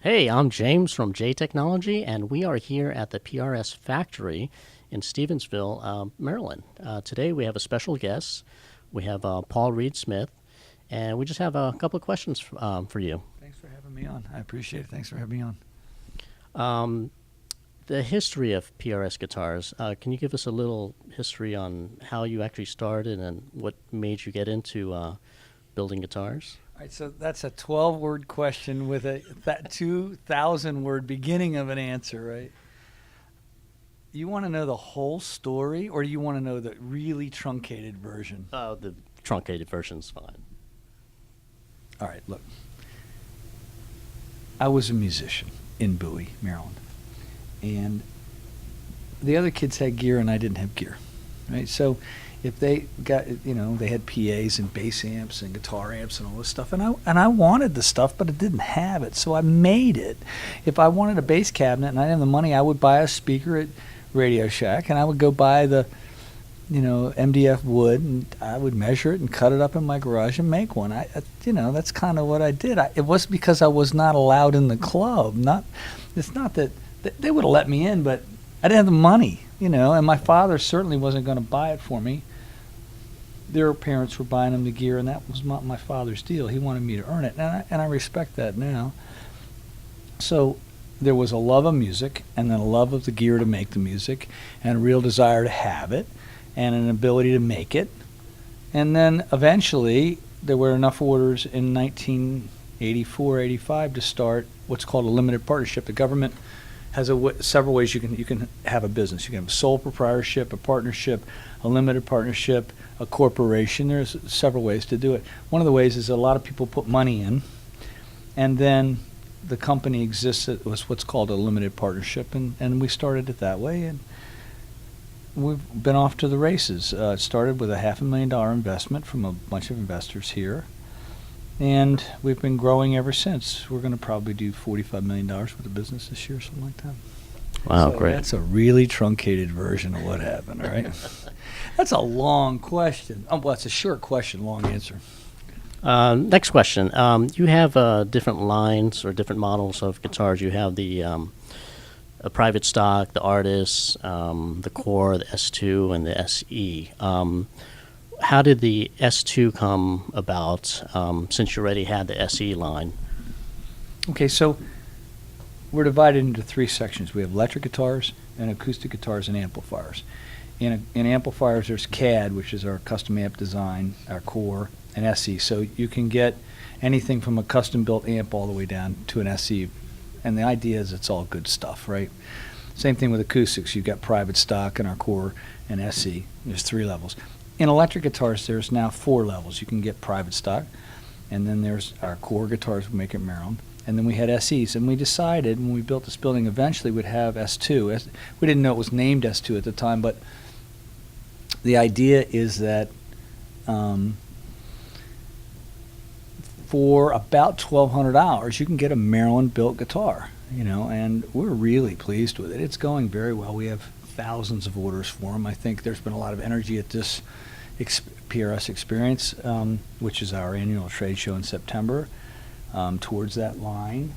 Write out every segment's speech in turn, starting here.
Hey, I'm James from J Technology, and we are here at the PRS factory in Stevensville, Maryland. Today we have a special guest. We have Paul Reed Smith, and we just have a couple of questions for you. Thanks for having me on. I appreciate it. Thanks for having me on. The history of PRS guitars, can you give us a little history on how you actually started and what made you get into building guitars? All right, so that's a 12-word question with a 2,000-word beginning of an answer, right? You want to know the whole story, or do you want to know the really truncated version? The truncated version's fine. All right, look. I was a musician in Bowie, Maryland. And the other kids had gear and I didn't have gear, right? So if they got, they had PAs and bass amps and guitar amps and all this stuff, and I wanted the stuff, but I didn't have it, so I made it. If I wanted a bass cabinet and I didn't have the money, I would buy a speaker at Radio Shack, and I would go buy the, MDF wood, and I would measure it and cut it up in my garage and make one. That's kind of what I did. It was because I was not allowed in the club. It's not that they would have let me in, but I didn't have the money, and my father certainly wasn't going to buy it for me. Their parents were buying them the gear, and that was my father's deal. He wanted me to earn it, and I respect that now. So there was a love of music, and then a love of the gear to make the music, and a real desire to have it, and an ability to make it. And then eventually there were enough orders in 1984, 85 to start what's called a limited partnership. The government has several ways you can have a business. You can have a sole proprietorship, a partnership, a limited partnership, a corporation. There's several ways to do it. One of the ways is a lot of people put money in, and then the company exists. It was what's called a limited partnership, and we started it that way, and we've been off to the races. It started with a $500,000 investment from a bunch of investors here, and we've been growing ever since. We're going to probably do $45 million worth of business this year, something like that. Wow, So great. That's a really truncated version of what happened, all right? That's a long question. Well, it's a short question, long answer. Next question. You have different lines or different models of guitars. You have the a private stock, the Artist, the Core, the S2, and the SE. How did the S2 come about since you already had the SE line? Okay, so we're divided into three sections. We have electric guitars and acoustic guitars and amplifiers. In amplifiers, there's CAD, which is our custom amp design, our Core, and SE. So you can get anything from a custom-built amp all the way down to an SE. And the idea is it's all good stuff, right? Same thing with acoustics. You've got private stock and our Core and SE. There's 3 levels. In electric guitars, there's now 4 levels. You can get private stock, and then there's our Core guitars we make at Maryland, and then we had SEs. And we decided when we built this building eventually we'd have S2. We didn't know it was named S2 at the time, but the idea is that for about $1,200 you can get a Maryland-built guitar, and we're really pleased with it. It's going very well. We have thousands of orders for them. I think there's been a lot of energy at this PRS Experience, which is our annual trade show in September, towards that line.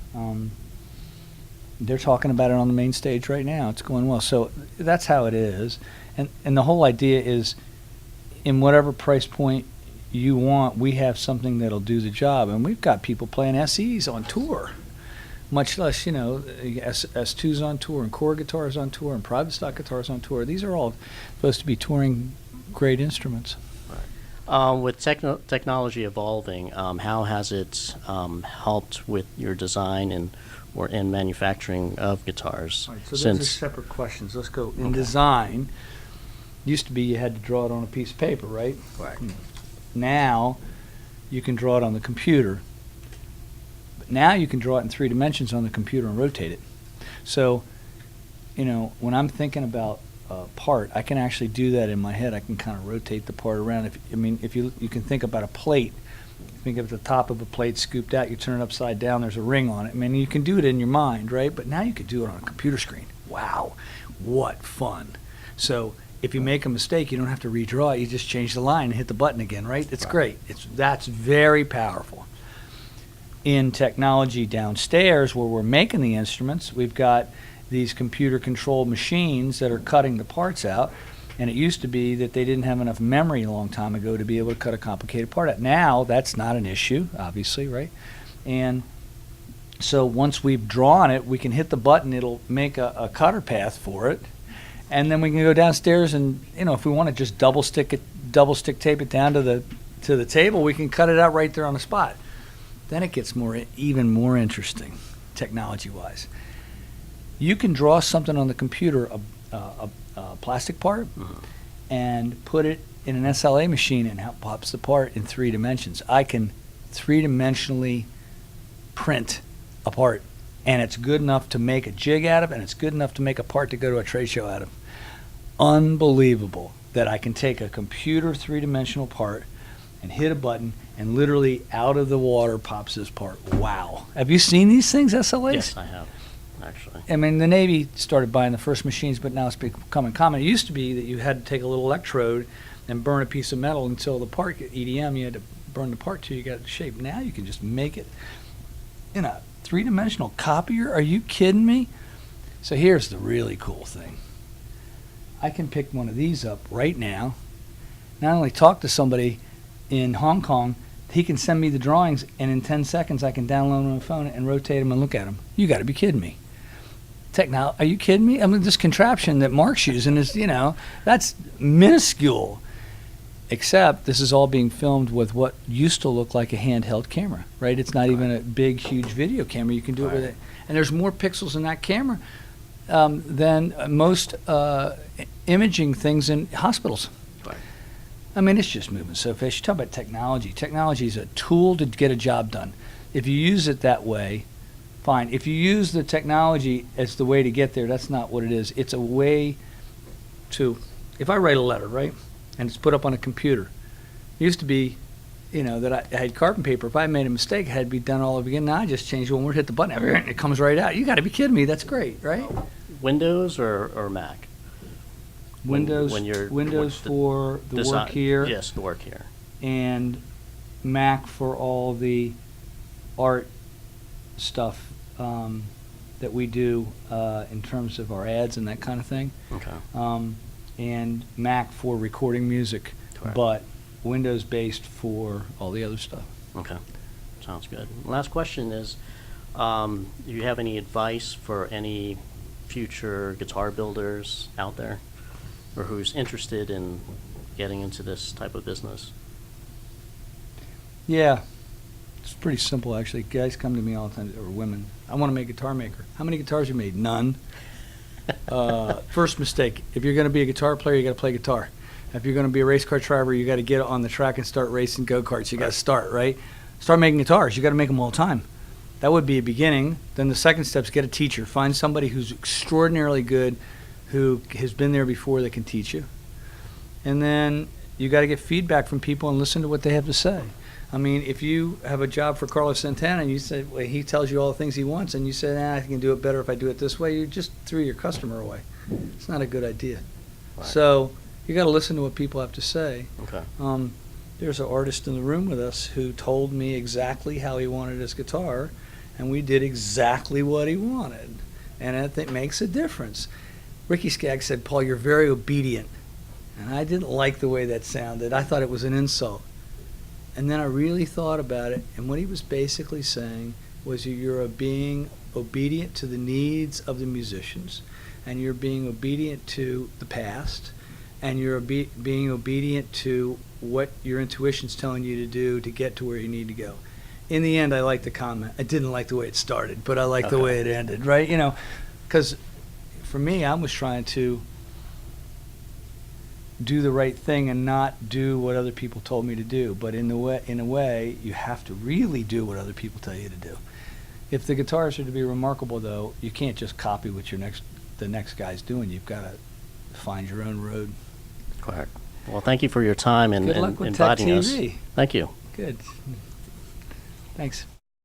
They're talking about it on the main stage right now. It's going well. So that's how it is. And the whole idea is, in whatever price point you want, we have something that'll do the job. And we've got people playing SEs on tour, much less, S2s on tour and Core guitars on tour and private stock guitars on tour. These are all supposed to be touring great instruments. With technology evolving, how has it helped with your design and manufacturing of guitars? All right, so those are separate questions. Let's go. In design, used to be you had to draw it on a piece of paper, right? Right. Now you can draw it on the computer. But now you can draw it in 3 dimensions on the computer and rotate it. So, when I'm thinking about a part, I can actually do that in my head. I can kind of rotate the part around. If you can think about a plate. Think of the top of a plate scooped out, you turn it upside down, there's a ring on it. You can do it in your mind, right? But now you can do it on a computer screen. Wow, what fun. So if you make a mistake, you don't have to redraw it. You just change the line and hit the button again, right? It's great. That's very powerful. in technology downstairs where we're making the instruments, we've got these computer-controlled machines that are cutting the parts out. And it used to be that they didn't have enough memory a long time ago to be able to cut a complicated part out. Now, that's not an issue, obviously, right? And so once we've drawn it, we can hit the button, it'll make a cutter path for it. And then we can go downstairs and, if we want to just double stick tape it down to the table, we can cut it out right there on the spot. Then it gets even more interesting, technology-wise. You can draw something on the computer, a plastic part, and put it in an SLA machine, and it pops the part in 3 dimensions. I can 3-dimensionally print a part, and it's good enough to make a jig out of, and it's good enough to make a part to go to a trade show out of. Unbelievable that I can take a computer 3-dimensional part and hit a button, and literally out of the water pops this part. Wow. Have you seen these things, SLAs? Yes, I have, actually. I mean, the Navy started buying the first machines, but now it's becoming common. It used to be that you had to take a little electrode and burn a piece of metal until the part, EDM, you had to burn the part till you got it shape. Now you can just make it in a 3-dimensional copier. Are you kidding me? So here's the really cool thing. I can pick one of these up right now, not only talk to somebody in Hong Kong, he can send me the drawings, and in 10 seconds I can download them on my phone and rotate them and look at them. You got to be kidding me. Are you kidding me? I mean, this contraption that Mark's using is, that's minuscule. Except this is all being filmed with what used to look like a handheld camera, right? It's not even a big, huge video camera. You can do it with it. And there's more pixels in that camera than most imaging things in hospitals. Right. I mean, it's just moving so fast. You talk about technology. Technology is a tool to get a job done. If you use it that way, fine. If you use the technology as the way to get there, that's not what it is. It's a way to, if I write a letter, right, and it's put up on a computer, it used to be, that I had carbon paper. If I made a mistake, it had to be done all over again. Now I just change one word, hit the button, and it comes right out. You got to be kidding me. That's great, right? Windows or Mac? Windows, when you're Windows for the work here. Yes, the work here. And Mac for all the art stuff that we do in terms of our ads and that kind of thing. Okay. And Mac for recording music, Correct. but Windows-based for all the other stuff. Okay. Sounds good. Last question is, do you have any advice for any future guitar builders out there, or who's interested in getting into this type of business? Yeah, it's pretty simple actually. Guys come to me all the time, or women. I want to make a guitar maker. How many guitars you made? None. First mistake. If you're going to be a guitar player, you got to play guitar. If you're going to be a race car driver, you got to get on the track and start racing go-karts. You got to start, right? Start making guitars. You got to make them all the time. That would be a beginning. Then the second step is get a teacher. Find somebody who's extraordinarily good, who has been there before that can teach you. And then you got to get feedback from people and listen to what they have to say. I mean, if you have a job for Carlos Santana and you say, well, he tells you all the things he wants, and you say, I can do it better if I do it this way, you just threw your customer away. It's not a good idea. Right. So you got to listen to what people have to say. Okay. There's an artist in the room with us who told me exactly how he wanted his guitar, and we did exactly what he wanted. And I think it makes a difference. Ricky Skaggs said, Paul, you're very obedient. And I didn't like the way that sounded. I thought it was an insult. And then I really thought about it, and what he was basically saying was you're being obedient to the needs of the musicians, and you're being obedient to the past, and you're being obedient to what your intuition's telling you to do to get to where you need to go. In the end, I liked the comment. I didn't like the way it started, but I liked the way it ended, right? Because for me, I was trying to do the right thing and not do what other people told me to do. But in a way, you have to really do what other people tell you to do. If the guitars are to be remarkable, though, you can't just copy what the next guy's doing. You've got to find your own road. Correct. Well, thank you for your time and Good luck with inviting Tech us. TV. Thank you. Good. Thanks.